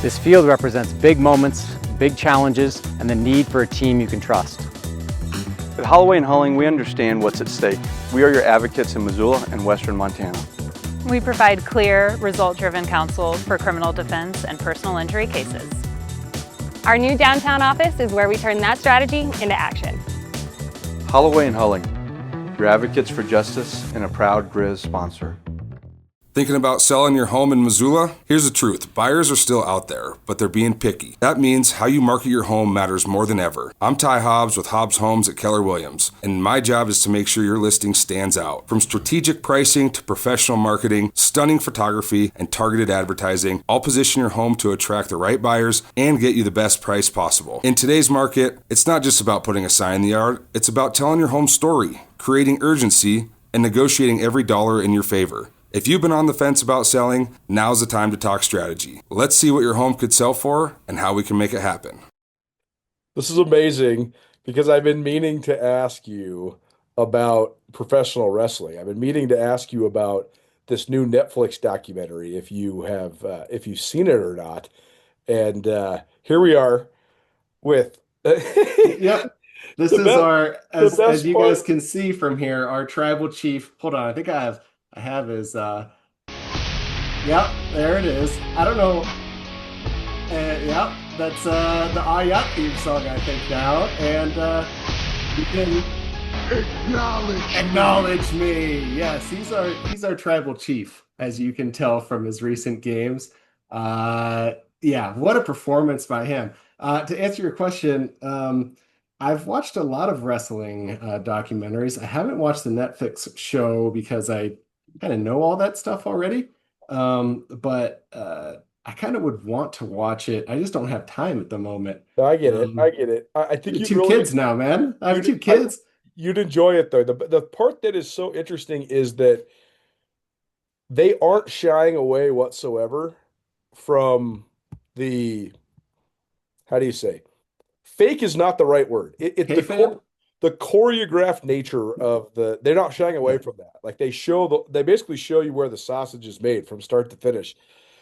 This field represents big moments, big challenges, and the need for a team you can trust. At Holloway and Hulling, we understand what's at stake. We are your advocates in Missoula and Western Montana. We provide clear, result-driven counsel for criminal defense and personal injury cases. Our new downtown office is where we turn that strategy into action. Holloway and Hulling, your advocates for justice and a proud Griz sponsor. Thinking about selling your home in Missoula? Here's the truth. Buyers are still out there, but they're being picky. That means how you market your home matters more than ever. I'm Ty Hobbs with Hobbs Homes at Keller Williams, and my job is to make sure your listing stands out. From strategic pricing to professional marketing, stunning photography, and targeted advertising, I'll position your home to attract the right buyers and get you the best price possible. In today's market, it's not just about putting a sign in the yard, it's about telling your home story, creating urgency, and negotiating every dollar in your favor. If you've been on the fence about selling, now's the time to talk strategy. Let's see what your home could sell for and how we can make it happen. This is amazing because I've been meaning to ask you about professional wrestling. I've been meaning to ask you about this new Netflix documentary, if you've seen it or not. And here we are with Yep. This is as you guys can see from here, our tribal chief. Hold on, I think I have his yep, there it is. I don't know. Yep, that's the Ayat theme song, I think, now. And you can acknowledge me. Yes, he's our tribal chief, as you can tell from his recent games. Yeah, what a performance by him. To answer your question, I've watched a lot of wrestling documentaries. I haven't watched the Netflix show because I kind of know all that stuff already. But I kind of would want to watch it. I just don't have time at the moment. I get it. I think you two kids now, man. I have two kids. You'd enjoy it though. The part that is so interesting is that they aren't shying away whatsoever from the, how do you say? Fake is not the right word. The choreographed nature of they're not shying away from that. Like they basically show you where the sausage is made from start to finish.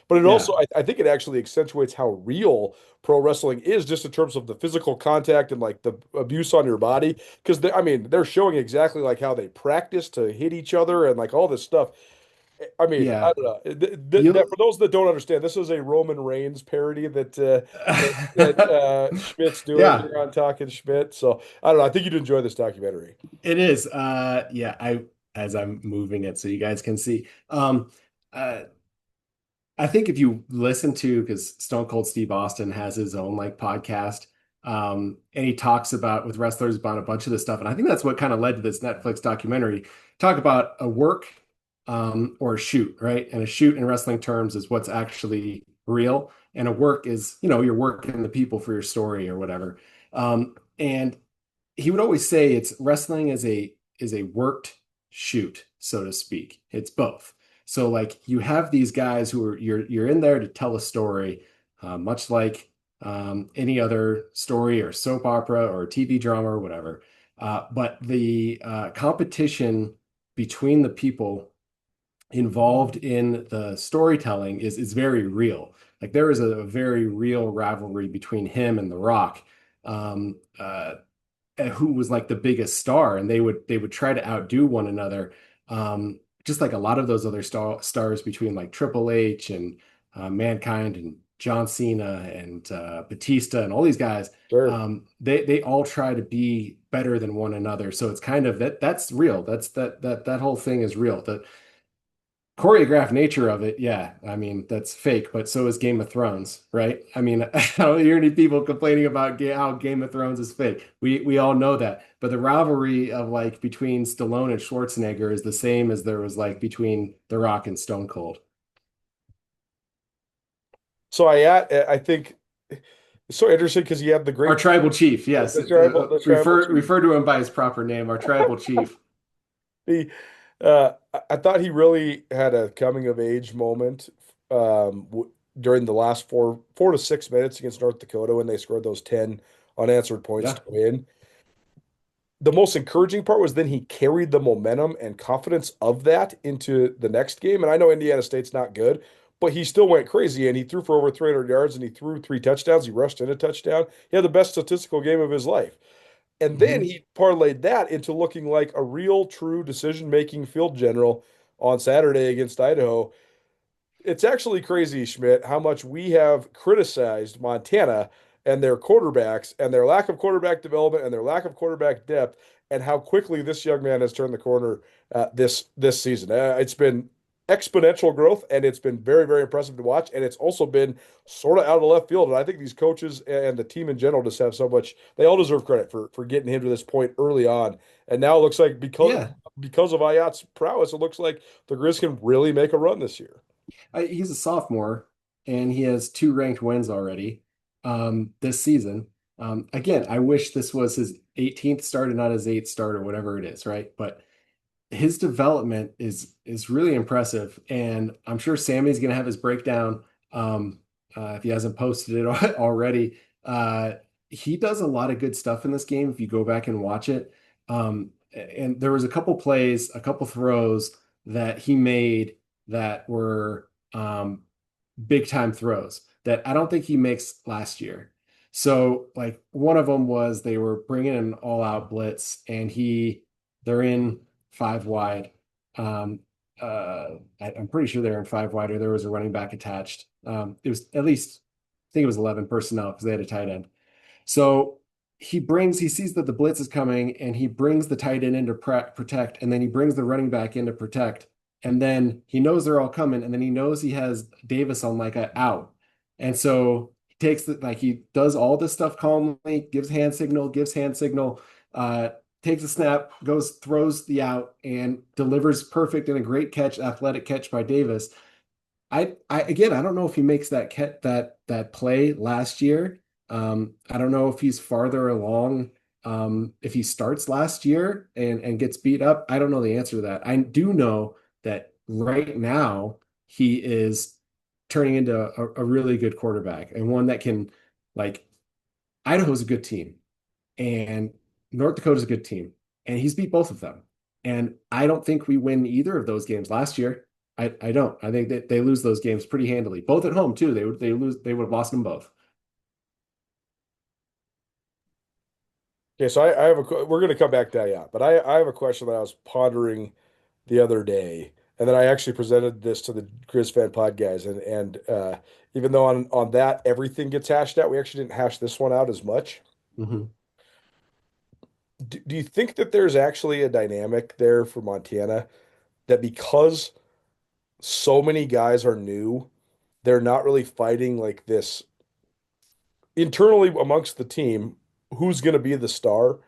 But it also, I think it actually accentuates how real pro wrestling is, just in terms of the physical contact and like the abuse on your body. Because they're showing exactly like how they practice to hit each other and like all this stuff. I don't know. For those that don't understand, this is a Roman Reigns parody that Schmidt's doing here on Talkin Schmidt. So I don't know. I think you'd enjoy this documentary. It is. As I'm moving it so you guys can see. I think if you listen to, because Stone Cold Steve Austin has his own like podcast, and he talks about with wrestlers about a bunch of this stuff, and I think that's what kind of led to this Netflix documentary. Talk about a work or a shoot, right? And a shoot in wrestling terms is what's actually real, and a work is, you're working the people for your story or whatever. And he would always say wrestling is a worked shoot, so to speak. It's both. So like you have these guys who are you're in there to tell a story, much like any other story or soap opera or TV drama or whatever. But the competition between the people involved in the storytelling is very real. Like there is a very real rivalry between him and The Rock, who was like the biggest star, and they would try to outdo one another. Just like a lot of those other stars between like Triple H and Mankind and John Cena and Batista and all these guys, sure. They all try to be better than one another. So it's kind of that's real. That whole thing is real. The choreographed nature of it, that's fake, but so is Game of Thrones, right? I don't hear any people complaining about how Game of Thrones is fake. We all know that. But the rivalry of like between Stallone and Schwarzenegger is the same as there was like between The Rock and Stone Cold. So I think it's so interesting because you have the great... Our tribal chief, yes. Refer to him by his proper name, our tribal chief. I thought he really had a coming of age moment during the last 4 to 6 minutes against North Dakota when they scored those 10 unanswered points to win. The most encouraging part was then he carried the momentum and confidence of that into the next game. And I know Indiana State's not good, but he still went crazy and he threw for over 300 yards and he threw 3 touchdowns. He rushed in a touchdown. He had the best statistical game of his life. And then Mhm. he parlayed that into looking like a real, true decision-making field general on Saturday against Idaho. It's actually crazy, Schmidt, how much we have criticized Montana and their quarterbacks and their lack of quarterback development and their lack of quarterback depth, and how quickly this young man has turned the corner this season. It's been exponential growth, and it's been very, very impressive to watch. And it's also been sort of out of the left field. And I think these coaches and the team in general just have so much. They all deserve credit for getting him to this point early on. And now it looks like Yeah. because of Ayat's prowess, it looks like the Grizz can really make a run this year. He's a sophomore and he has 2 ranked wins already this season. Again, I wish this was his 18th start and not his 8th start or whatever it is, right? But his development is really impressive, and I'm sure Sammy's going to have his breakdown if he hasn't posted it already. He does a lot of good stuff in this game if you go back and watch it. And there was a couple plays, a couple throws that he made that were big time throws that I don't think he makes last year. So like one of them was they were bringing an all out blitz and they're in 5 wide. I'm pretty sure they're in 5 wide or there was a running back attached. It was at least, I think it was 11 personnel because they had a tight end. So he sees that the blitz is coming and he brings the tight end in to protect, and then he brings the running back in to protect. And then he knows they're all coming, and then he knows he has Davis on like a out. And so he takes he does all this stuff calmly, gives hand signal, takes a snap, throws the out, and delivers perfect and a great catch, athletic catch by Davis. I don't know if he makes that play last year. I don't know if he's farther along. If he starts last year and gets beat up, I don't know the answer to that. I do know that right now he is turning into a really good quarterback and one that can, like, Idaho's a good team and North Dakota's a good team, and he's beat both of them. And I don't think we win either of those games last year. I don't. I think that they lose those games pretty handily, both at home too. They would have lost them both. Okay, so I have we're going to come back to that, yeah, but I have a question that I was pondering the other day, and then I actually presented this to the Grizz Fan Pod guys, and even though on that everything gets hashed out, we actually didn't hash this one out as much. Mm-hmm. Do you think that there's actually a dynamic there for Montana that because so many guys are new, they're not really fighting like this internally amongst the team, who's going to be the star?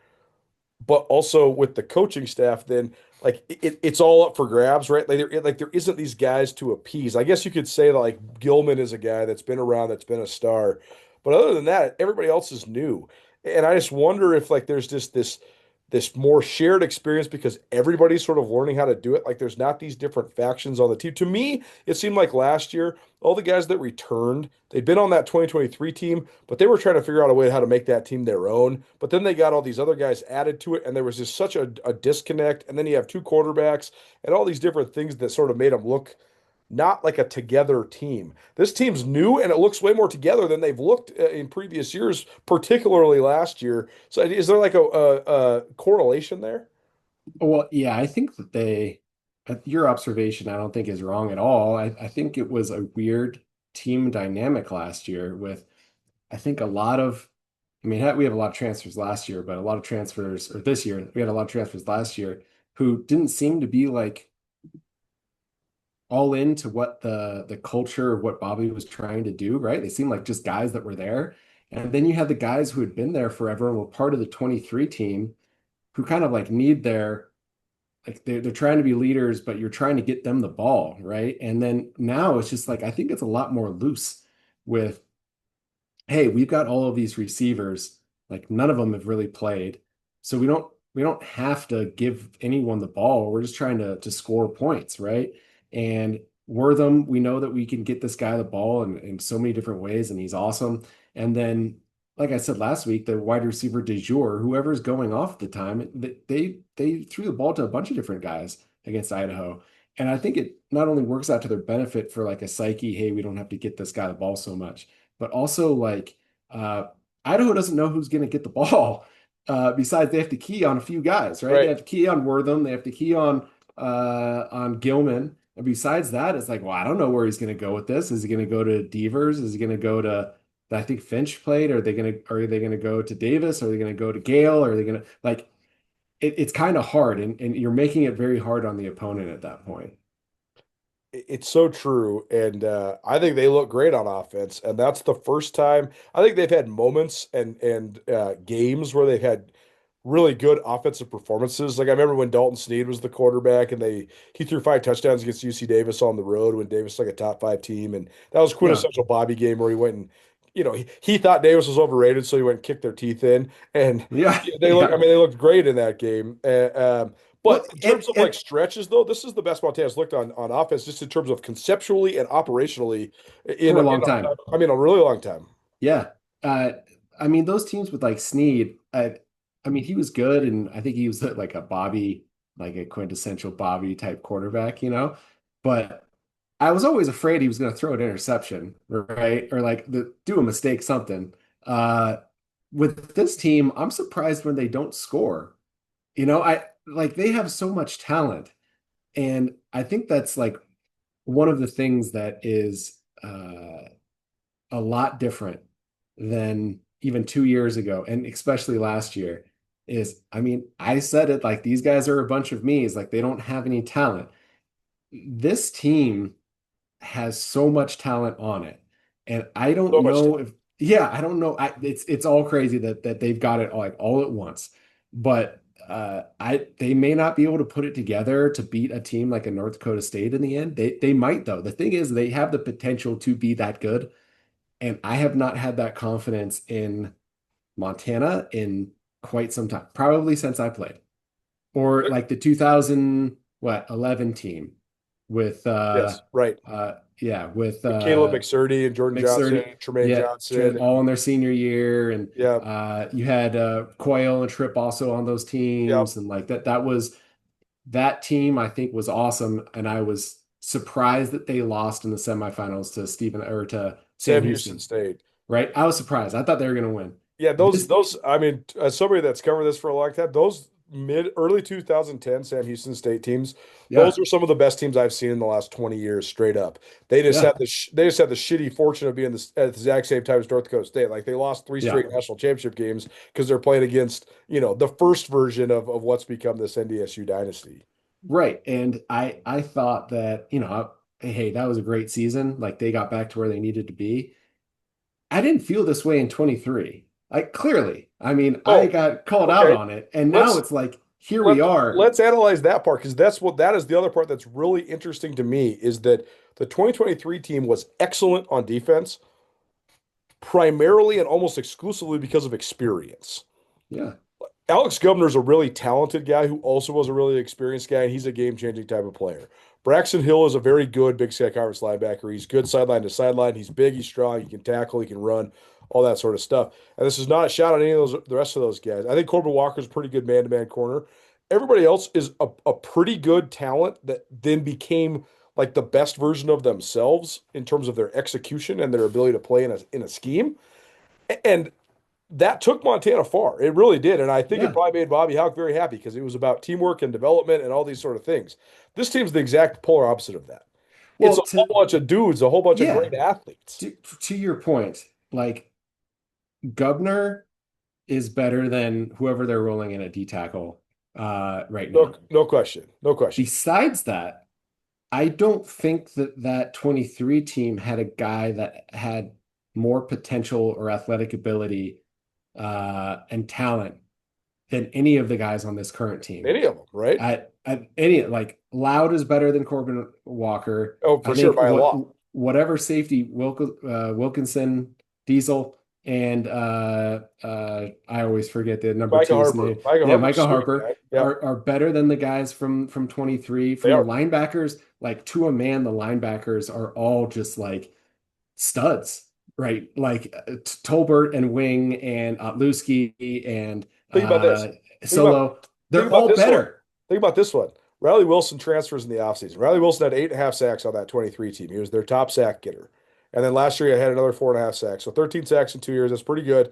But also with the coaching staff, then like it's all up for grabs, right? Like there isn't these guys to appease. I guess you could say that like Gilman is a guy that's been around, that's been a star, but other than that, everybody else is new. And I just wonder if like there's just this more shared experience because everybody's sort of learning how to do it. Like there's not these different factions on the team. To me, it seemed like last year, all the guys that returned, they'd been on that 2023 team, but they were trying to figure out a way how to make that team their own. But then they got all these other guys added to it, and there was just such a disconnect. And then you have 2 quarterbacks and all these different things that sort of made them look not like a together team. This team's new and it looks way more together than they've looked in previous years, particularly last year. So is there like a correlation there? Well, yeah, I think that your observation, I don't think is wrong at all. I think it was a weird team dynamic last year with, I think we have a lot of transfers last year, but a lot of transfers, or this year, we had a lot of transfers last year who didn't seem to be like all into what the culture of what Bobby was trying to do, right? They seemed like just guys that were there. And then you had the guys who had been there forever and were part of the 23 team who kind of like need they're trying to be leaders, but you're trying to get them the ball, right? And then now it's just like, I think it's a lot more loose with, hey, we've got all of these receivers, like none of them have really played. So we don't have to give anyone the ball. We're just trying to score points, right? And Wortham, we know that we can get this guy the ball in so many different ways, and he's awesome. And then, like I said last week, the wide receiver de jour, whoever's going off at the time, they threw the ball to a bunch of different guys against Idaho. And I think it not only works out to their benefit for like a psyche, hey, we don't have to get this guy the ball so much, but also like uh, Idaho doesn't know who's going to get the ball. Besides, they have to key on a few guys, right? They have to key on Wortham, they have to key on Gilman. And besides that, it's like, well, I don't know where he's going to go with this. Is he going to go to Devers? Is he going to go to I think Finch played? Are they going to go to Davis? Are they going to go to Gale? Are they going to like? It's kind of hard, and you're making it very hard on the opponent at that point. It's so true. And I think they look great on offense. And that's the first time I think they've had moments and games where they've had really good offensive performances. Like I remember when Dalton Sneed was the quarterback and he threw 5 touchdowns against UC Davis on the road when Davis was like a top 5 team. And that was quintessential Bobby game where he went and he thought Davis was overrated, so he went and kicked their teeth in. And they looked great in that game. But in terms of like stretches, though, this is the best Montana's looked on offense, just in terms of conceptually and operationally in a long time. I mean, a really long time. Yeah. I mean, those teams with like Sneed, I mean, he was good, and I think he was like a Bobby, like a quintessential Bobby type quarterback, but I was always afraid he was going to throw an interception, right? Or like do a mistake, something. With this team, I'm surprised when they don't score. They have so much talent. And I think that's like one of the things that is a lot different than even 2 years ago, and especially last year, is, I mean, I said it, like, these guys are a bunch of me's, like they don't have any talent. This team has so much talent on it. And I don't know I don't know. It's all crazy that they've got it all at once. But they may not be able to put it together to beat a team like a North Dakota State in the end. They might, though. The thing is, they have the potential to be that good. And I have not had that confidence in Montana in quite some time, probably since I played. Or like the 2011 team with yes, right. With Caleb McSurdy and Jordan Johnson, Tremaine Johnson, all in their senior year, and you had Coyle and Tripp also on those teams, and like that team I think was awesome, and I was surprised that they lost in the semifinals to Sam Houston State. Right, I was surprised. I thought they were going to win. Yeah, those. I mean, as somebody that's covered this for a long time, those early 2010 Sam Houston State teams, those were some of the best teams I've seen in the last 20 years, straight up. They just had the shitty fortune of being at the exact same time as North Dakota State. Like they lost 3 straight national championship games because they're playing against the first version of what's become this NDSU dynasty. Right, and I thought that hey, that was a great season. Like they got back to where they needed to be. I didn't feel this way in 23. Like clearly, I mean, I got called out on it, and now it's like we are. Let's analyze that part, because that is the other part that's really interesting to me, is that the 2023 team was excellent on defense, primarily and almost exclusively because of experience. Yeah, Alex Gubner's a really talented guy who also was a really experienced guy, and he's a game-changing type of player. Braxton Hill is a very good Big Sky Conference linebacker. He's good sideline to sideline. He's big, he's strong, he can tackle, he can run, all that sort of stuff. And this is not a shot on any of the rest of those guys. I think Corbin Walker's a pretty good man-to-man corner. Everybody else is a pretty good talent that then became like the best version of themselves in terms of their execution and their ability to play in a scheme. And that took Montana far. It really did. And I think it probably made Bobby Houck very happy, because it was about teamwork and development and all these sort of things. This team's the exact polar opposite of that. Well, it's a whole bunch of dudes, a whole bunch of great athletes. To your point, like Gubner is better than whoever they're rolling in at D tackle right now. No question. No question. Besides that, I don't think that 23 team had a guy that had more potential or athletic ability and talent than any of the guys on this current team. Any of them, right? Like Loud is better than Corbin Walker. Oh, for sure, by a lot. Whatever safety, Wilkinson, Diesel, and I always forget the number two's name. Micah Harper are better than the guys from 23. From the linebackers, like to a man, the linebackers are all just like studs. Right, like Tolbert and Wing and Otluski and think about this. Solo. They're all better. Think about this one. Riley Wilson transfers in the offseason. Riley Wilson had 8.5 sacks on that 23 team. He was their top sack getter. And then last year he had another 4.5 sacks. So 13 sacks in 2 years. That's pretty good.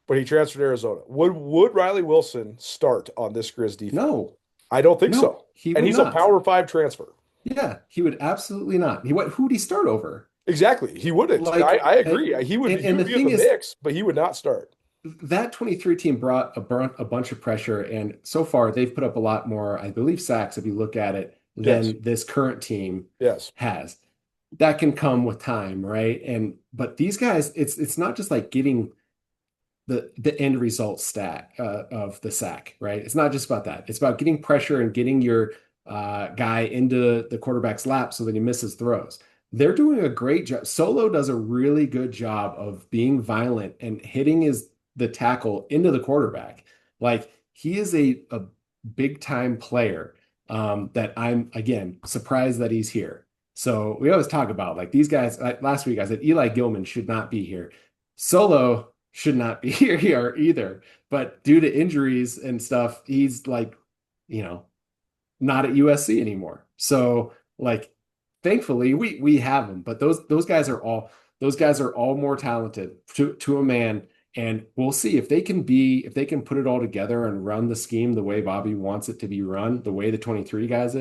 But he transferred to Arizona. Would Riley Wilson start on this Grizz defense? No. I don't think No, so. he And would he's not. a Power 5 transfer. Yeah, he would absolutely not. Who'd he start over? Exactly. He wouldn't. Like, I agree. He would, and the be thing in the is, mix, but he would not start. that 23 team brought a bunch of pressure, and so far they've put up a lot more, I believe, sacks if you look at it, than this current team has. That can come with time, right? But these guys, it's not just like getting the end result stat of the sack, right? It's not just about that. It's about getting pressure and getting your guy into the quarterback's lap so that he misses throws. They're doing a great job. Solo does a really good job of being violent and hitting the tackle into the quarterback. Like, he is a big time player that I'm, again, surprised that he's here. So we always talk about, like, these guys. Last week I said Eli Gilman should not be here. Solo should not be here either. But due to injuries and stuff, he's like, not at USC anymore. So, like, thankfully we have him. But those guys are all more talented to a man. And we'll see if they can put it all together and run the scheme the way Bobby wants it to be run, the way the 23 guys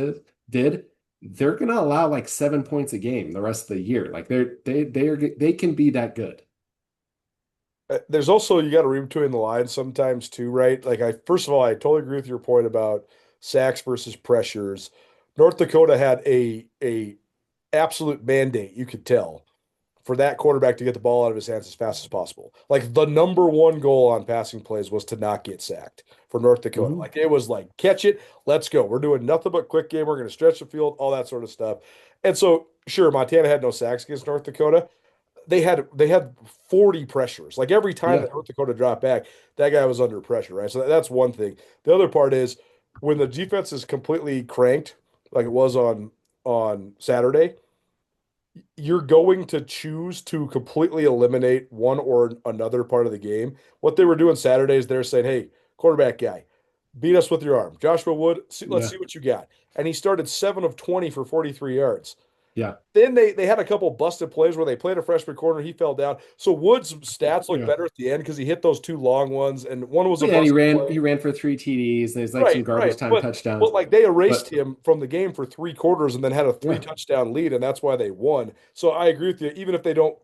did. They're going to allow like 7 points a game the rest of the year. Like, they can be that good. There's also, you got to read between the lines sometimes too, right? Like, first of all, I totally agree with your point about sacks versus pressures. North Dakota had a absolute mandate, you could tell, for that quarterback to get the ball out of his hands as fast as possible. Like, the number one goal on passing plays was to not get sacked for North Dakota. Mm-hmm. Like, it was like, catch it, let's go. We're doing nothing but quick game. We're going to stretch the field, all that sort of stuff. And so, sure, Montana had no sacks against North Dakota. They had 40 pressures. Like, every time that North Dakota dropped back, that guy was under pressure, right? So that's one thing. The other part is, when the defense is completely cranked, like it was on Saturday, you're going to choose to completely eliminate one or another part of the game. What they were doing Saturday is they're saying, hey, quarterback guy, beat us with your arm. Joshua Wood, let's see what you got. And he started 7 of 20 for 43 yards. Yeah. Then they had a couple busted plays where they played a freshman corner. He fell down. So Wood's stats look better at the end because he hit those 2 long ones, and one was a he ran play. He ran for 3 TDs, and there's like some garbage time touchdowns. But like, they erased him from the game for 3 quarters and then had a 3 touchdown lead, and that's why they won. So I agree with you. Even if they don't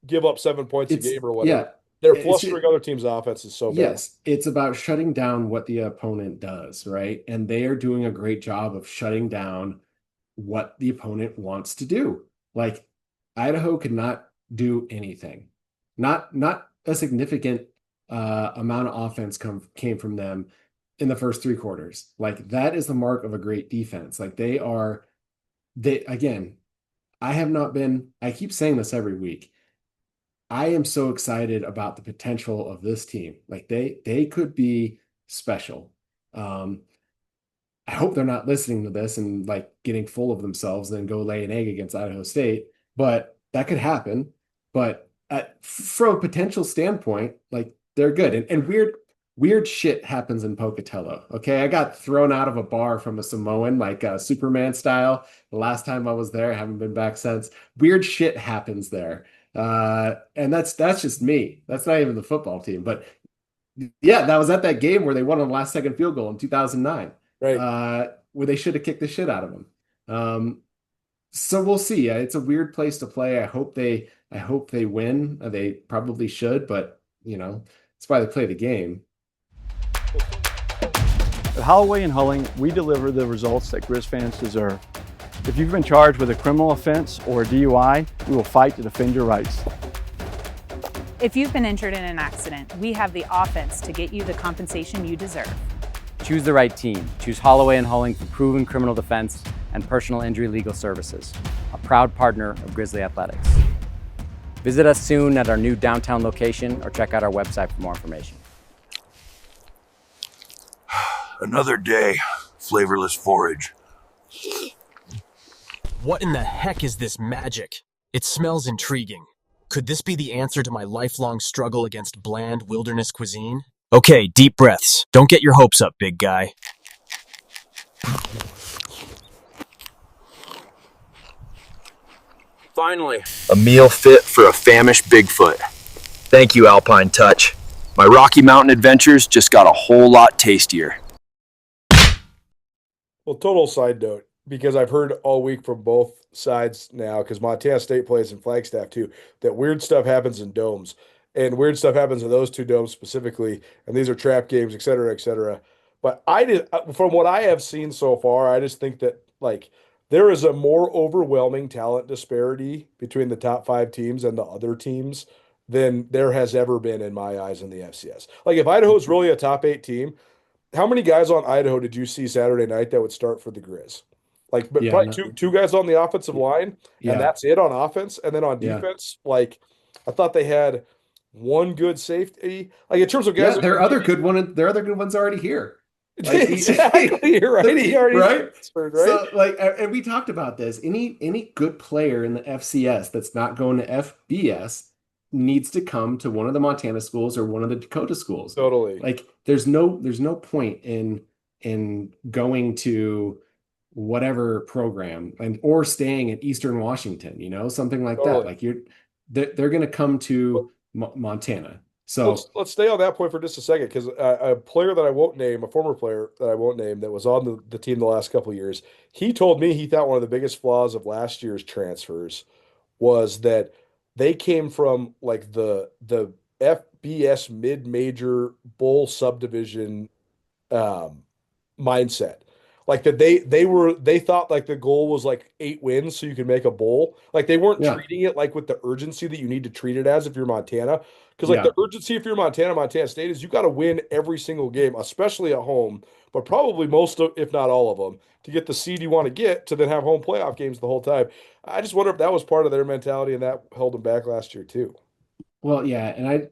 give up 7 points a game or whatever, they're flustering other teams' offenses so bad. Yes, it's about shutting down what the opponent does, right? And they are doing a great job of shutting down what the opponent wants to do. Like, Idaho could not do anything. Not a significant amount of offense came from them in the first 3 quarters. Like, that is the mark of a great defense. Like, again, I keep saying this every week. I am so excited about the potential of this team. Like, they could be special. I hope they're not listening to this and like getting full of themselves and then go lay an egg against Idaho State, but that could happen. But from a potential standpoint, like, they're good. And weird shit happens in Pocatello. Okay, I got thrown out of a bar from a Samoan, like Superman style. The last time I was there, I haven't been back since. Weird shit happens there. And that's just me. That's not even the football team. But yeah, that was at that game where they won on the last second field goal in 2009. Right. Where they should have kicked the shit out of them. So we'll see. It's a weird place to play. I hope they win. They probably should, but that's why they play the game. At Holloway and Hulling, we deliver the results that Grizz fans deserve. If you've been charged with a criminal offense or a DUI, we will fight to defend your rights. If you've been injured in an accident, we have the offense to get you the compensation you deserve. Choose the right team. Choose Holloway and Hulling for proven criminal defense and personal injury legal services, a proud partner of Grizzly Athletics. Visit us soon at our new downtown location or check out our website for more information. Another day, flavorless forage. What in the heck is this magic? It smells intriguing. Could this be the answer to my lifelong struggle against bland wilderness cuisine? Okay, deep breaths. Don't get your hopes up, big guy. finally. A meal fit for a famished Bigfoot. Thank you, Alpine Touch. My Rocky Mountain adventures just got a whole lot tastier. Well, total side note, because I've heard all week from both sides now, because Montana State plays in Flagstaff too, that weird stuff happens in domes. And weird stuff happens in those two domes specifically. And these are trap games, et cetera, et cetera. But from what I have seen so far, I just think that like there is a more overwhelming talent disparity between the top 5 teams and the other teams than there has ever been in my eyes in the FCS. Like if Idaho is really a top 8 team, how many guys on Idaho did you see Saturday night that would start for the Grizz? Like, but probably two guys on the offensive line, and that's it on offense. And then on defense, like I thought they had one good safety. Like in terms of guys, there are other good ones already here. Like, exactly, you're right. He already right? transferred, right? So, like, and we talked about this. Any good player in the FCS that's not going to FBS needs to come to one of the Montana schools or one of the Dakota schools. Totally. Like, there's no point in going to whatever program or staying in Eastern Washington, something like that. Like they're going to come to Montana. So let's stay on that point for just a second, because a player that I won't name, a former player that I won't name, that was on the team the last couple of years, he told me he thought one of the biggest flaws of last year's transfers was that they came from like the FBS mid-major bowl subdivision mindset. Like that they thought like the goal was like 8 wins so you could make a bowl. Like they weren't treating it like with the urgency that you need to treat it as if you're Montana. Because like the urgency if you're Montana State is you got to win every single game, especially at home, but probably most of, if not all of them, to get the seed you want to get to then have home playoff games the whole time. I just wonder if that was part of their mentality and that held them back last year too. Well, yeah, and I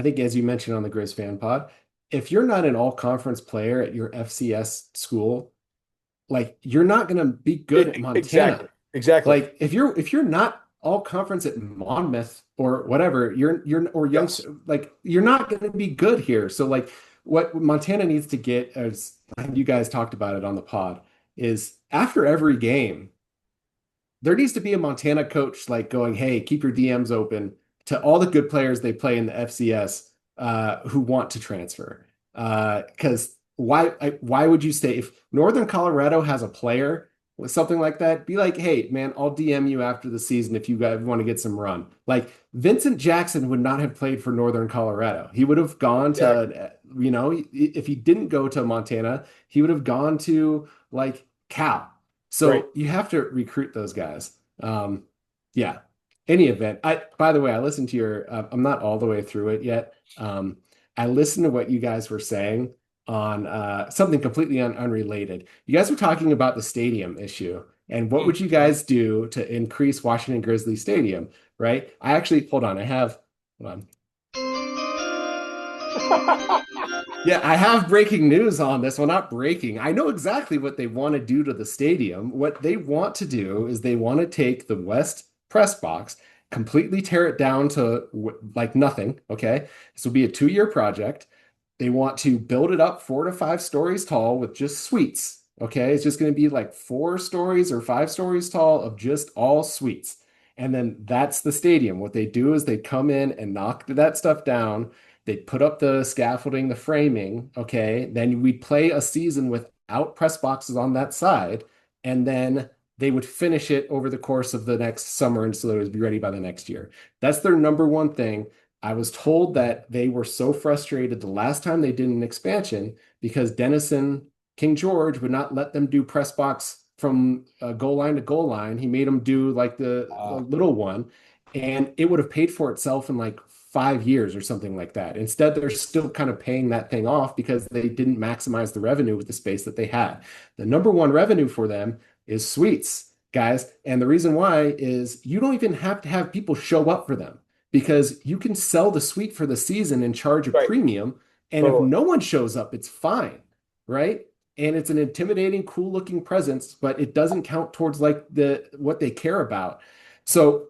think as you mentioned on the Grizz Fan Pod, if you're not an all-conference player at your FCS school, like you're not going to be good at Montana. Exactly. Like if you're not all-conference at Monmouth or whatever, you're not going to be good here. So like what Montana needs to get, as you guys talked about it on the pod, is after every game, there needs to be a Montana coach like going, hey, keep your DMs open to all the good players they play in the FCS who want to transfer. Because why would you stay? If Northern Colorado has a player with something like that, be like, hey, man, I'll DM you after the season if you guys want to get some run. Like Vincent Jackson would not have played for Northern Colorado. He would have gone to, if he didn't go to Montana, he would have gone to like Cal. So you have to recruit those guys. Any event. By the way, I listened to your, I'm not all the way through it yet. I listened to what you guys were saying on something completely unrelated. You guys were talking about the stadium issue and what would you guys do to increase Washington Grizzlies Stadium, right? Hold on. Yeah, I have breaking news on this. Well, not breaking. I know exactly what they want to do to the stadium. What they want to do is they want to take the West press box, completely tear it down to like nothing. Okay. This will be a 2-year project. They want to build it up 4 to 5 stories tall with just suites. Okay. It's just going to be like 4 stories or 5 stories tall of just all suites. And then that's the stadium. What they do is they come in and knock that stuff down. They put up the scaffolding, the framing. Okay. Then we play a season without press boxes on that side. And then they would finish it over the course of the next summer and so that it would be ready by the next year. That's their number one thing. I was told that they were so frustrated the last time they did an expansion because Denison King George would not let them do press box from goal line to goal line. He made them do like the little one, and it would have paid for itself in like 5 years or something like that. Instead, they're still kind of paying that thing off because they didn't maximize the revenue with the space that they had. The number one revenue for them is suites, guys. And the reason why is you don't even have to have people show up for them because you can sell the suite for the season and charge a premium. And if no one shows up, it's fine, right? And it's an intimidating, cool looking presence, but it doesn't count towards like what they care about. So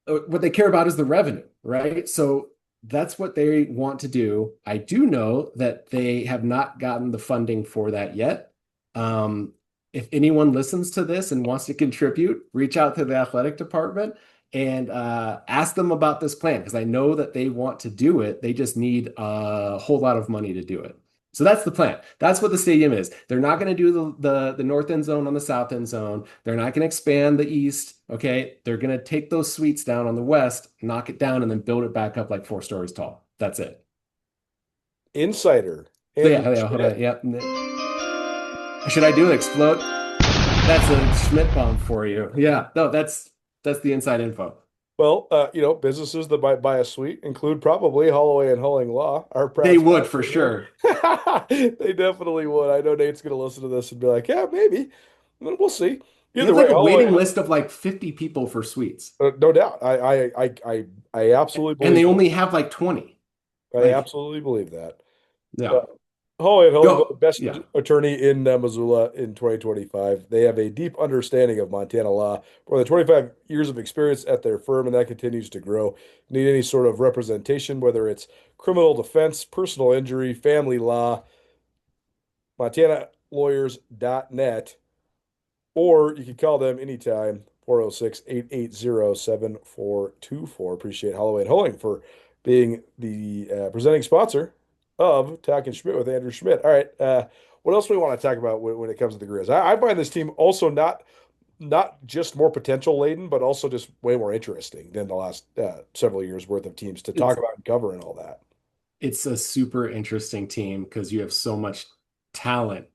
what they care about is the revenue, right? So that's what they want to do. I do know that they have not gotten the funding for that yet. if anyone listens to this and wants to contribute, reach out to the athletic department and ask them about this plan, because I know that they want to do it. They just need a whole lot of money to do it. So that's the plan. That's what the stadium is. They're not going to do the north end zone on the south end zone. They're not going to expand the east. Okay. They're going to take those suites down on the west, knock it down, and then build it back up like 4 stories tall. That's it. Insider. So hold on. Yeah. Should I do an explode? That's a Schmidt bomb for you. Yeah. No, that's the inside info. Well, businesses that might buy a suite include probably Holloway and Hulling Law. They would for sure. They definitely would. I know Nate's going to listen to this and be like, yeah, maybe. We'll see. Either way, a waiting list of like 50 people for suites. No doubt. I absolutely believe. And they only have like 20. I absolutely believe that. Yeah. Holloway and Hulling, the best attorney in Missoula in 2025. They have a deep understanding of Montana law, more than 25 years of experience at their firm, and that continues to grow. Need any sort of representation, whether it's criminal defense, personal injury, family law, MontanaLawyers.net, or you can call them anytime, 406-880-7424. Appreciate Holloway and Hulling for being the presenting sponsor of Talkin Schmidt with Andrew Schmidt. All right. What else do we want to talk about when it comes to the Grizz? I find this team also not just more potential laden, but also just way more interesting than the last several years worth of teams to talk about and cover and all that. It's a super interesting team because you have so much talent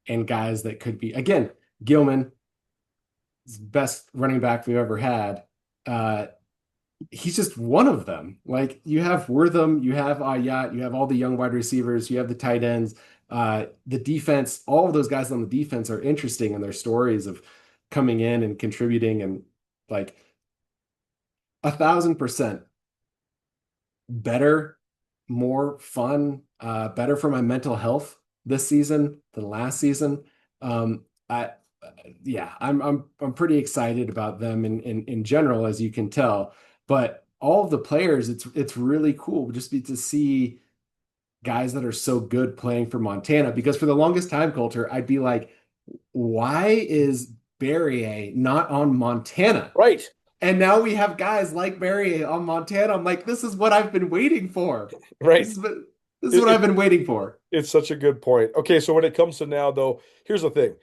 and guys that could be, again, Gilman, best running back we've ever had. He's just one of them. Like, you have Wortham, you have Ayat, you have all the young wide receivers, you have the tight ends, the defense. All of those guys on the defense are interesting in their stories of coming in and contributing, and like 1,000% better, more fun, better for my mental health this season than last season. I'm pretty excited about them in general, as you can tell. But all of the players, it's really cool just to see guys that are so good playing for Montana. Because for the longest time, Colter, I'd be like, why is Barrier not on Montana? Right. And now we have guys like Barrier on Montana. I'm like, this is what I've been waiting for. Right. This is what I've been waiting for. It's such a good point. Okay, so when it comes to now, though, here's the thing.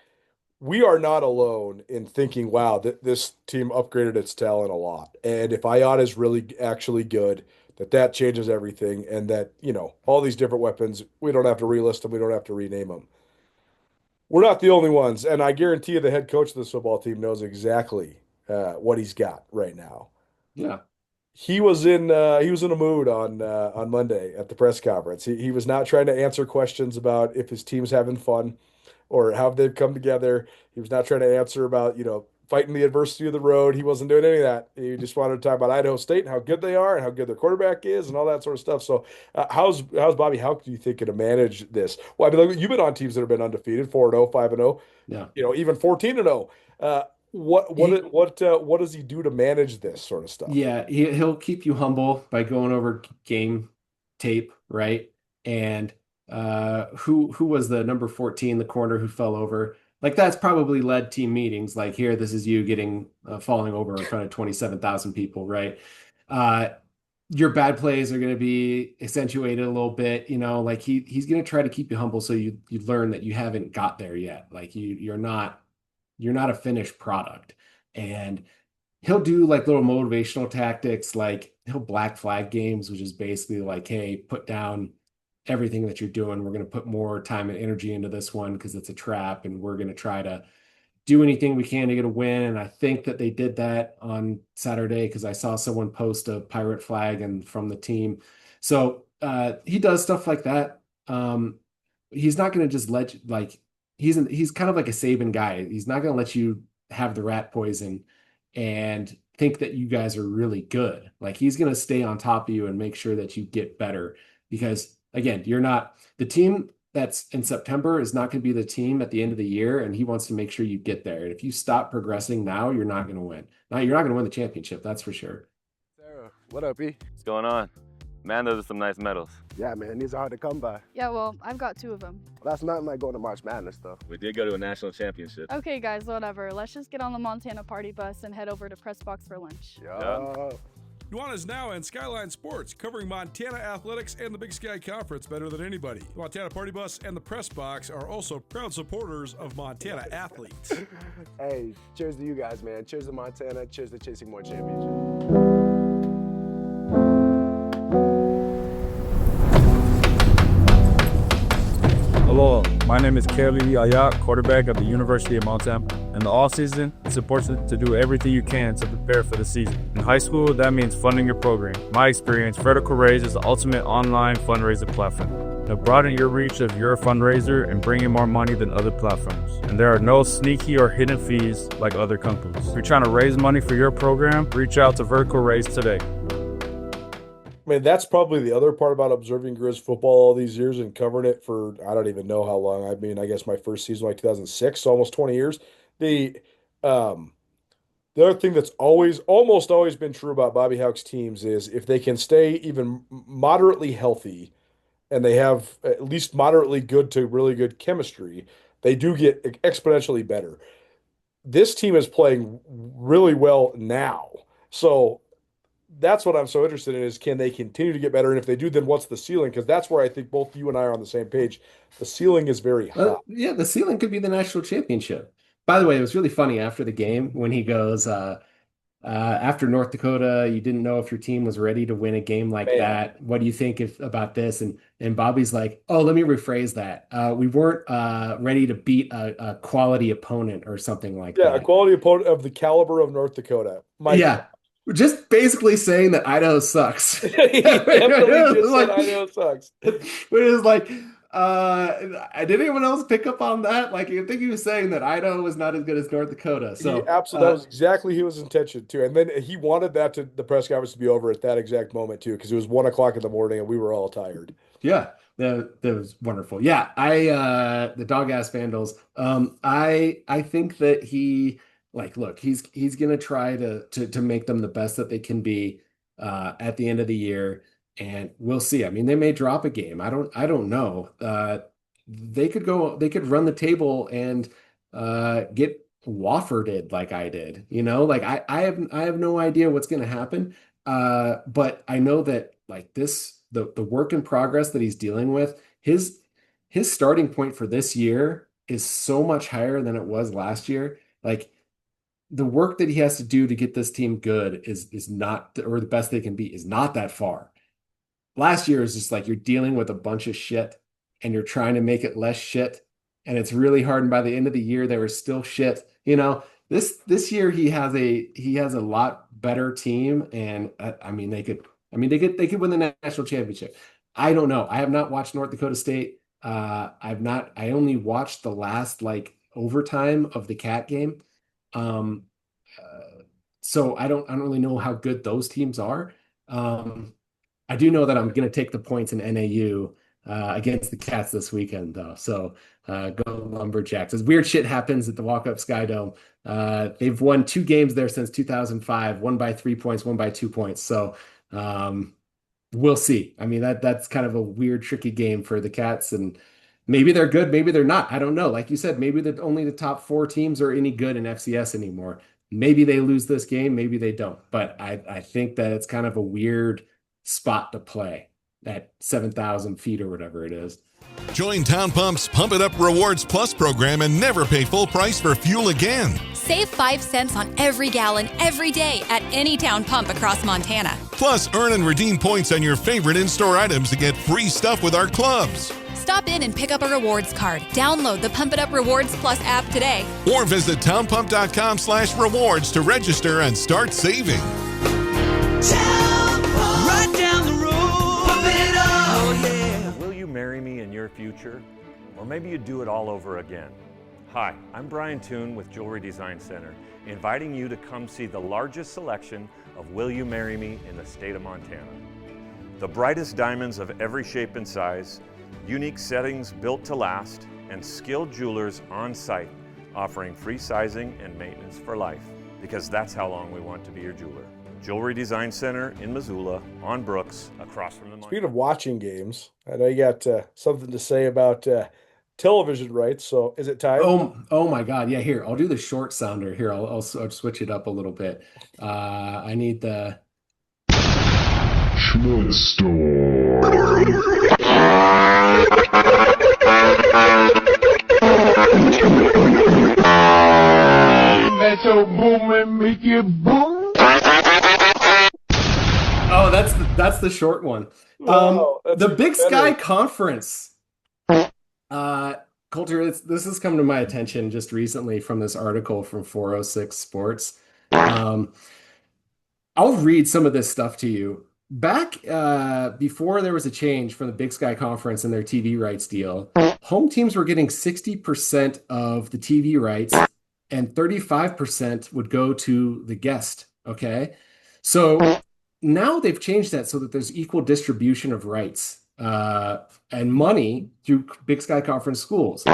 We are not alone in thinking, wow, this team upgraded its talent a lot. And if Ayat is really actually good, that changes everything. And that, all these different weapons, we don't have to relist them. We don't have to rename them. We're not the only ones. And I guarantee you the head coach of this football team knows exactly what he's got right now. Yeah. He was in a mood on Monday at the press conference. He was not trying to answer questions about if his team's having fun or how they've come together. He was not trying to answer about, fighting the adversity of the road. He wasn't doing any of that. He just wanted to talk about Idaho State and how good they are and how good their quarterback is and all that sort of stuff. So how's Bobby Hauck, do you think, going to manage this? Well, I mean, you've been on teams that have been undefeated, 4-0, 5-0, even 14-0. What does he do to manage this sort of stuff? Yeah, he'll keep you humble by going over game tape, right? And who was the number 14, the corner who fell over? Like, that's probably led team meetings. Like, here, this is you getting falling over in front of 27,000 people, right? Your bad plays are going to be accentuated a little bit, like he's going to try to keep you humble so you learn that you haven't got there yet. Like, you're not a finished product. And he'll do like little motivational tactics, like he'll black flag games, which is basically like, hey, put down everything that you're doing. We're going to put more time and energy into this one because it's a trap, and we're going to try to do anything we can to get a win. And I think that they did that on Saturday because I saw someone post a pirate flag and from the team. So he does stuff like that. He's not going to just he's kind of like a Saban guy. He's not going to let you have the rat poison and think that you guys are really good. Like, he's going to stay on top of you and make sure that you get better, because again, you're not the team that's in September is not going to be the team at the end of the year. And he wants to make sure you get there. And if you stop progressing now, you're not going to win. Now, you're not going to win the championship. That's for sure. Sarah, what up, E? What's going on? Man, those are some nice medals. Yeah, man, these are hard to come by. Yeah, well, I've got 2 of them. Well, that's nothing like going to March Madness, though. We did go to a national championship. Okay, guys, whatever. Let's just get on the Montana party bus and head over to Press Box for lunch. Yeah. Nuanez Now and Skyline Sports, covering Montana athletics and the Big Sky Conference better than anybody. The Montana Party Bus and the Press Box are also proud supporters of Montana athletes. Hey, cheers to you guys, man. Cheers to Montana. Cheers to chasing more championships. Hello, my name is Kelly Ayat, quarterback at the University of Montana. In the off-season, it's important to do everything you can to prepare for the season. In high school, that means funding your program. In my experience, Vertical Raise is the ultimate online fundraiser platform. They'll broaden your reach of your fundraiser and bring in more money than other platforms. And there are no sneaky or hidden fees like other companies. If you're trying to raise money for your program, reach out to Vertical Raise today. I mean, that's probably the other part about observing Grizz football all these years and covering it for, I don't even know how long. I mean, I guess my first season was like 2006, so almost 20 years. The other thing that's almost always been true about Bobby Hauck's teams is if they can stay even moderately healthy and they have at least moderately good to really good chemistry, they do get exponentially better. This team is playing really well now. So that's what I'm so interested in is can they continue to get better? And if they do, then what's the ceiling? Because that's where I think both you and I are on the same page. The ceiling is very high. Yeah, the ceiling could be the national championship. By the way, it was really funny after the game when he goes, after North Dakota, you didn't know if your team was ready to win a game like that. What do you think about this? And Bobby's like, oh, let me rephrase that. We weren't ready to beat a quality opponent or something like that. Yeah, a quality opponent of the caliber of North Dakota. Just basically saying that Idaho sucks. He definitely just said Idaho sucks. Which is like, did anyone else pick up on that? Like, I think he was saying that Idaho was not as good as North Dakota. So absolutely, that was exactly his intention too. And then he wanted the press conference to be over at that exact moment too, because it was 1:00 in the morning and we were all tired. Yeah, that was wonderful. Yeah, the dog ass Vandals. I think that he. Look, he's gonna try to make them the best that they can be at the end of the year, and we'll see. I mean, they may drop a game. I don't know. They could run the table and get Wofforded like I did. You know, like I have no idea what's gonna happen. But I know that like the work in progress that he's dealing with, his starting point for this year is so much higher than it was last year. Like, the work that he has to do to get this team good is not, or the best they can be is not that far. Last year is just like you're dealing with a bunch of shit and you're trying to make it less shit, and it's really hard. And by the end of the year, they were still shit. You know, this year he has a lot better team, and they could win the national championship. I don't know. I have not watched North Dakota State. I only watched the last overtime of the Cat game. So I don't really know how good those teams are. I do know that I'm going to take the points in NAU against the Cats this weekend, though. So go Lumberjacks. As weird shit happens at the Walk-Up Sky Dome. They've won 2 games there since 2005, one by 3 points, one by 2 points. So we'll see. I mean, that's kind of a weird, tricky game for the Cats, and maybe they're good, maybe they're not. I don't know. Like you said, maybe only the top 4 teams are any good in FCS anymore. Maybe they lose this game, maybe they don't. But I think that it's kind of a weird spot to play at 7,000 feet or whatever it is. Join Town Pump's Pump It Up Rewards Plus program and never pay full price for fuel again. Save 5 cents on every gallon every day at any Town Pump across Montana. Plus, earn and redeem points on your favorite in-store items to get free stuff with our clubs. Stop in and pick up a rewards card. Download the Pump It Up Rewards Plus app today. Or visit townpump.com/rewards to register and start saving. Right down the road, pump it up. Oh, yeah. Will you marry me in your future? Or maybe you do it all over again. Hi, I'm Brian Toon with Jewelry Design Center, inviting you to come see the largest selection of Will You Marry Me in the state of Montana. The brightest diamonds of every shape and size, unique settings built to last, and skilled jewelers on site offering free sizing and maintenance for life, because that's how long we want to be your jeweler. Jewelry Design Center in Missoula, on Brooks, across from the Speaking of watching games, I know you got something to say about television rights. So is it time? Oh my God. Yeah, here, I'll do the short sounder. Here, I'll switch it up a little bit. I need the Schmidt Storm. That's so boom and make it boom. Oh, that's the short one. The Big Sky Conference. Colter, this has come to my attention just recently from this article from 406 Sports. I'll read some of this stuff to you. Back before there was a change from the Big Sky Conference and their TV rights deal, home teams were getting 60% of the TV rights and 35% would go to the guest. Okay. So now they've changed that so that there's equal distribution of rights and money through Big Sky Conference schools.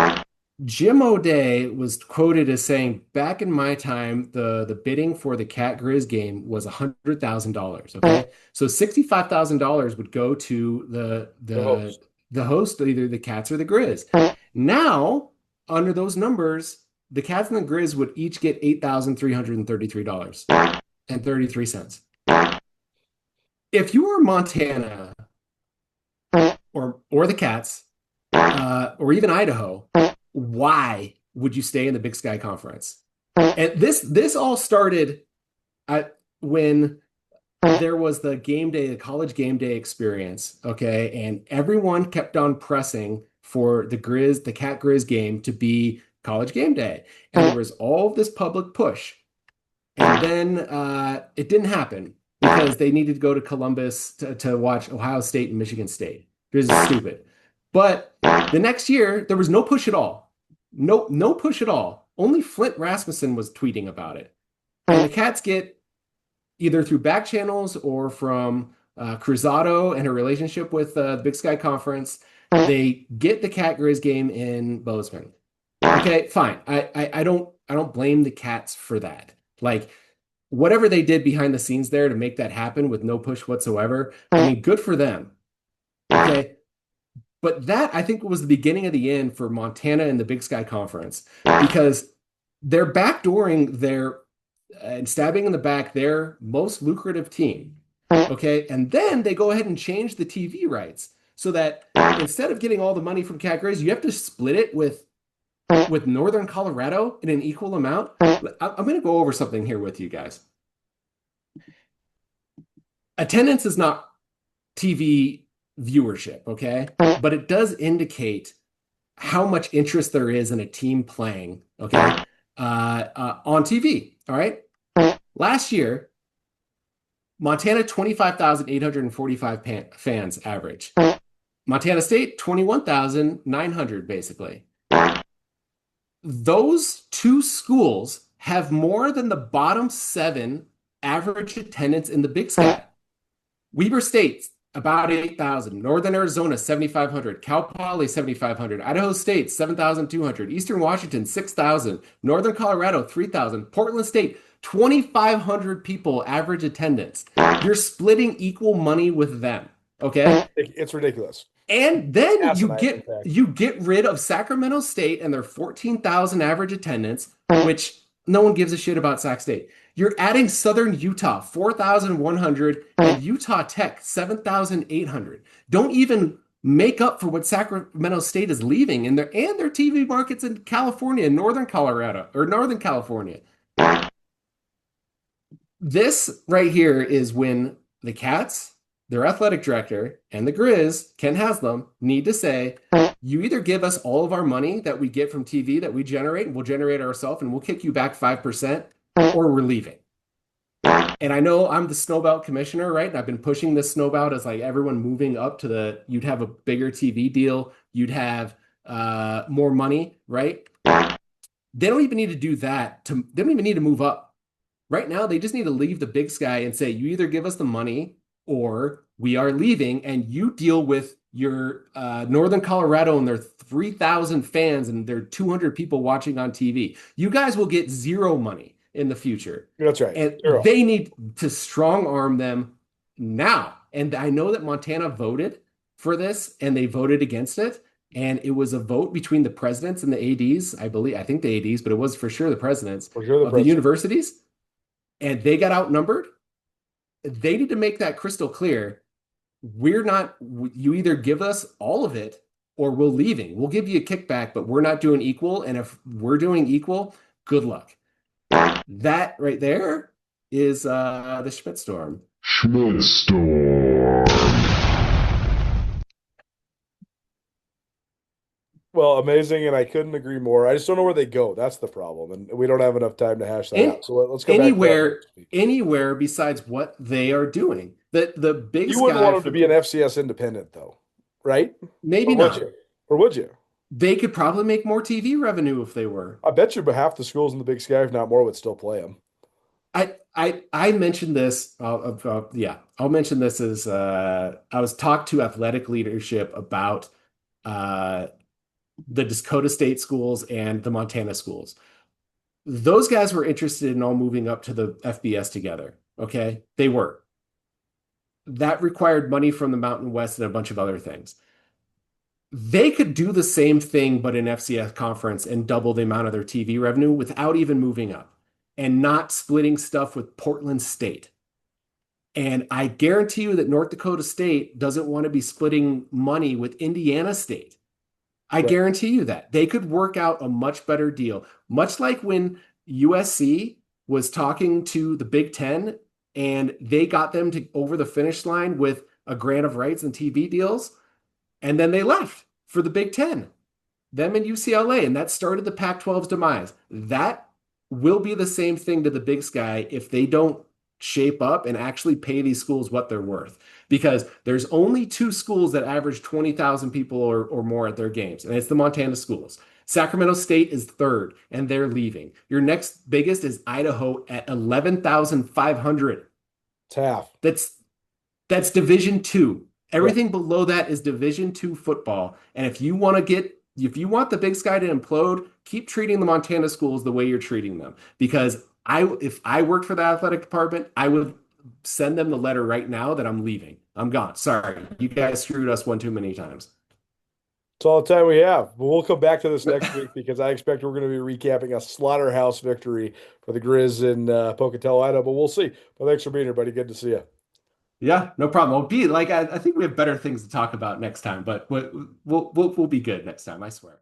Jim O'Day was quoted as saying, back in my time, the bidding for the Cat Grizz game was $100,000. Okay. So $65,000 would go to the host, either the Cats or the Grizz. Now, under those numbers, the Cats and the Grizz would each get $8,333.33. If you were Montana or the Cats or even Idaho, why would you stay in the Big Sky Conference? And this all started when there was the game day, the college game day experience, okay? And everyone kept on pressing for the Cat Grizz game to be college game day. And there was all this public push. And then it didn't happen because they needed to go to Columbus to watch Ohio State and Michigan State. This is stupid. But the next year, there was no push at all. No push at all. Only Flint Rasmussen was tweeting about it. And the Cats get, either through back channels or from Cruzado and her relationship with the Big Sky Conference, they get the Cat Grizz game in Bozeman. Okay, fine. I don't blame the Cats for that. Like, whatever they did behind the scenes there to make that happen with no push whatsoever, I mean, good for them. Okay. But that, I think, was the beginning of the end for Montana and the Big Sky Conference, because they're backdooring and stabbing in the back their most lucrative team. Okay. And then they go ahead and change the TV rights so that instead of getting all the money from Cat Grizz, you have to split it with Northern Colorado in an equal amount. I'm going to go over something here with you guys. Attendance is not TV viewership, okay? But it does indicate how much interest there is in a team playing, okay, on TV, all right? Last year, Montana, 25,845 fans average. Montana State, 21,900 basically. Those two schools have more than the bottom 7 average attendance in the Big Sky. Weber State, about 8,000. Northern Arizona, 7,500. Cal Poly, 7,500. Idaho State, 7,200. Eastern Washington, 6,000. Northern Colorado, 3,000. Portland State, 2,500 people average attendance. You're splitting equal money with them, okay? It's ridiculous. And then you get rid of Sacramento State and their 14,000 average attendance, which no one gives a shit about Sac State. You're adding Southern Utah, 4,100, and Utah Tech, 7,800. Don't even make up for what Sacramento State is leaving in their TV markets in California, Northern Colorado, or Northern California. This right here is when the Cats, their athletic director, and the Grizz, Ken Haslam, need to say, you either give us all of our money that we get from TV that we generate, and we'll generate it ourselves, and we'll kick you back 5%, or we're leaving. And I know I'm the snowbelt commissioner, right? And I've been pushing this snowbelt as like everyone moving up to you'd have a bigger TV deal, you'd have more money, right? They don't even need to do that. They don't even need to move up. Right now, they just need to leave the Big Sky and say, you either give us the money or we are leaving, and you deal with your Northern Colorado and their 3,000 fans and their 200 people watching on TV. You guys will get zero money. in the future. That's right. And Zero. they need to strong arm them now. And I know that Montana voted for this and they voted against it. And it was a vote between the presidents and the ADs, I think the ADs, but it was for sure the presidents of the universities. And they got outnumbered. They need to make that crystal clear. You either give us all of it or we're leaving. We'll give you a kickback, but we're not doing equal. And if we're doing equal, good luck. That right there is the Schmidt Storm. Schmidt Storm. Well, amazing, and I couldn't agree more. I just don't know where they go. That's the problem, and we don't have enough time to hash that out. So let's go anywhere besides what they are doing. The big you wouldn't want them to be an FCS independent, though, right? Maybe not. Or would you? They could probably make more TV revenue if they were. I bet you half the schools in the Big Sky, if not more, would still play them. I mentioned this. I'll mention this as I was talked to athletic leadership about the Dakota State schools and the Montana schools. Those guys were interested in all moving up to the FBS together. Okay, they were. That required money from the Mountain West and a bunch of other things. They could do the same thing, but in FCS conference and double the amount of their TV revenue without even moving up and not splitting stuff with Portland State. And I guarantee you that North Dakota State doesn't want to be splitting money with Indiana State. I guarantee you that. They could work out a much better deal. Much like when USC was talking to the Big Ten and they got them to over the finish line with a grant of rights and TV deals. And then they left for the Big Ten, them and UCLA. And that started the Pac-12's demise. That will be the same thing to the Big Sky if they don't shape up and actually pay these schools what they're worth. Because there's only 2 schools that average 20,000 people or more at their games, and it's the Montana schools. Sacramento State is 3rd, and they're leaving. Your next biggest is Idaho at 11,500. It's half. That's Division II. Everything below that is Division II football. And if you want the Big Sky to implode, keep treating the Montana schools the way you're treating them. Because if I worked for the athletic department, I would send them the letter right now that I'm leaving. I'm gone. Sorry. You guys screwed us one too many times. That's all the time we have. But we'll come back to this next week because I expect we're going to be recapping a slaughterhouse victory for the Griz in Pocatello, Idaho. But we'll see. Well, thanks for being here, buddy. Good to see you. Yeah, no problem. I think we have better things to talk about next time, but we'll be good next time, I swear.